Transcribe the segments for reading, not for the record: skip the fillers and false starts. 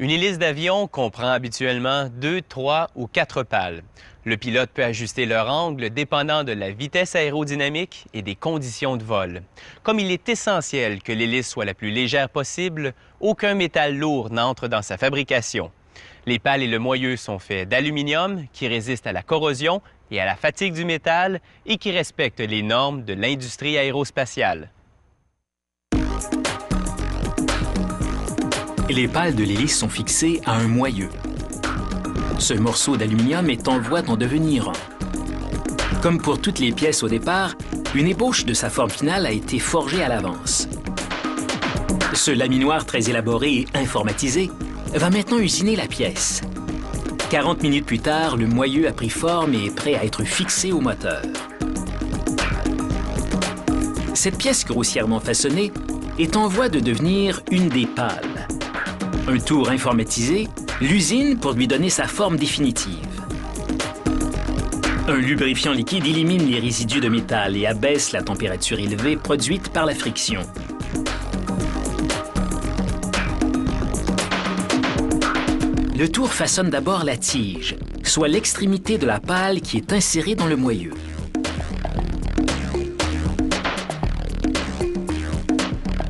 Une hélice d'avion comprend habituellement 2, 3 ou 4 pales. Le pilote peut ajuster leur angle dépendant de la vitesse aérodynamique et des conditions de vol. Comme il est essentiel que l'hélice soit la plus légère possible, aucun métal lourd n'entre dans sa fabrication. Les pales et le moyeu sont faits d'aluminium qui résiste à la corrosion et à la fatigue du métal et qui respecte les normes de l'industrie aérospatiale. Les pales de l'hélice sont fixées à un moyeu. Ce morceau d'aluminium est en voie d'en devenir un. Comme pour toutes les pièces au départ, une ébauche de sa forme finale a été forgée à l'avance. Ce laminoir très élaboré et informatisé va maintenant usiner la pièce. 40 minutes plus tard, le moyeu a pris forme et est prêt à être fixé au moteur. Cette pièce grossièrement façonnée est en voie de devenir une des pales. Un tour informatisé l'usine pour lui donner sa forme définitive. Un lubrifiant liquide élimine les résidus de métal et abaisse la température élevée produite par la friction. Le tour façonne d'abord la tige, soit l'extrémité de la pale qui est insérée dans le moyeu.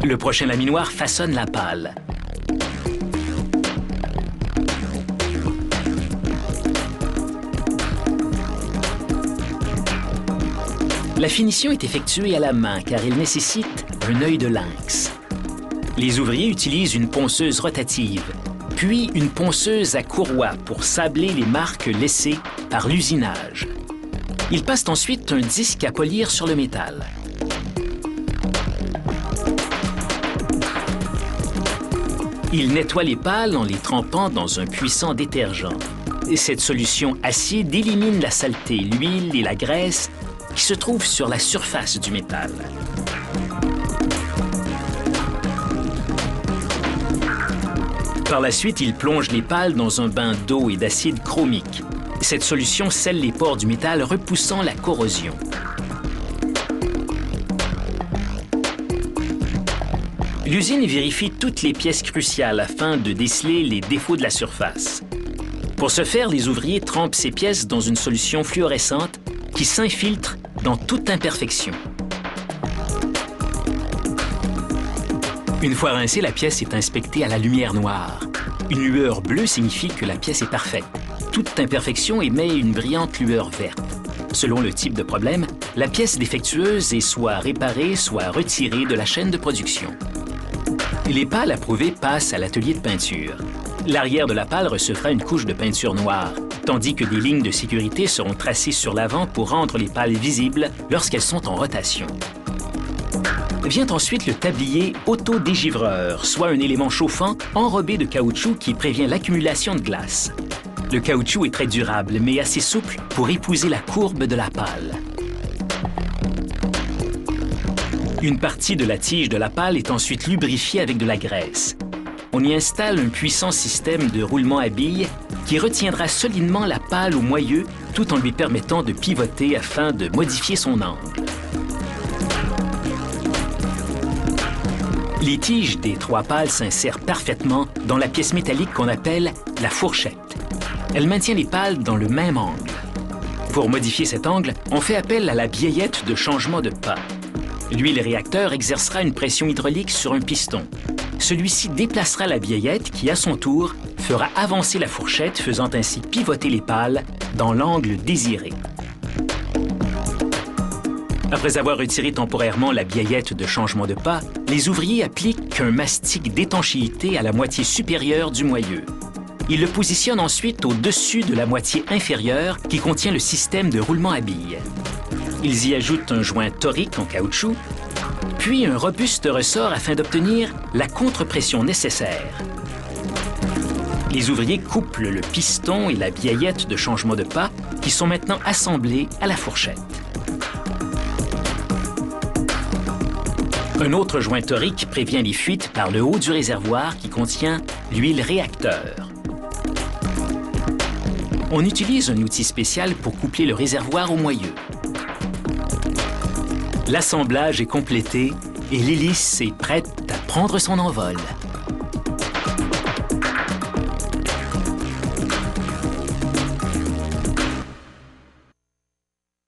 Le prochain laminoir façonne la pale. La finition est effectuée à la main car il nécessite un œil de lynx. Les ouvriers utilisent une ponceuse rotative, puis une ponceuse à courroie pour sabler les marques laissées par l'usinage. Ils passent ensuite un disque à polir sur le métal. Ils nettoient les pales en les trempant dans un puissant détergent. Et cette solution acide élimine la saleté, l'huile et la graisse qui se trouvent sur la surface du métal. Par la suite, ils plongent les pales dans un bain d'eau et d'acide chromique. Cette solution scelle les pores du métal, repoussant la corrosion. L'usine vérifie toutes les pièces cruciales afin de déceler les défauts de la surface. Pour ce faire, les ouvriers trempent ces pièces dans une solution fluorescente qui s'infiltre dans toute imperfection. Une fois rincée, la pièce est inspectée à la lumière noire. Une lueur bleue signifie que la pièce est parfaite. Toute imperfection émet une brillante lueur verte. Selon le type de problème, la pièce défectueuse est soit réparée, soit retirée de la chaîne de production. Les pales approuvées passent à l'atelier de peinture. L'arrière de la pale recevra une couche de peinture noire, tandis que des lignes de sécurité seront tracées sur l'avant pour rendre les pales visibles lorsqu'elles sont en rotation. Vient ensuite le tablier autodégivreur, soit un élément chauffant enrobé de caoutchouc qui prévient l'accumulation de glace. Le caoutchouc est très durable, mais assez souple pour épouser la courbe de la pale. Une partie de la tige de la pale est ensuite lubrifiée avec de la graisse. On y installe un puissant système de roulement à billes qui retiendra solidement la pale au moyeu tout en lui permettant de pivoter afin de modifier son angle. Les tiges des trois pales s'insèrent parfaitement dans la pièce métallique qu'on appelle la fourchette. Elle maintient les pales dans le même angle. Pour modifier cet angle, on fait appel à la biellette de changement de pas. L'huile réacteur exercera une pression hydraulique sur un piston. Celui-ci déplacera la biellette qui, à son tour, fera avancer la fourchette, faisant ainsi pivoter les pales dans l'angle désiré. Après avoir retiré temporairement la biellette de changement de pas, les ouvriers appliquent un mastic d'étanchéité à la moitié supérieure du moyeu. Ils le positionnent ensuite au-dessus de la moitié inférieure qui contient le système de roulement à billes. Ils y ajoutent un joint torique en caoutchouc, puis un robuste ressort afin d'obtenir la contre-pression nécessaire. Les ouvriers couplent le piston et la biellette de changement de pas qui sont maintenant assemblés à la fourchette. Un autre joint torique prévient les fuites par le haut du réservoir qui contient l'huile réacteur. On utilise un outil spécial pour coupler le réservoir au moyeu. L'assemblage est complété et l'hélice est prête à prendre son envol.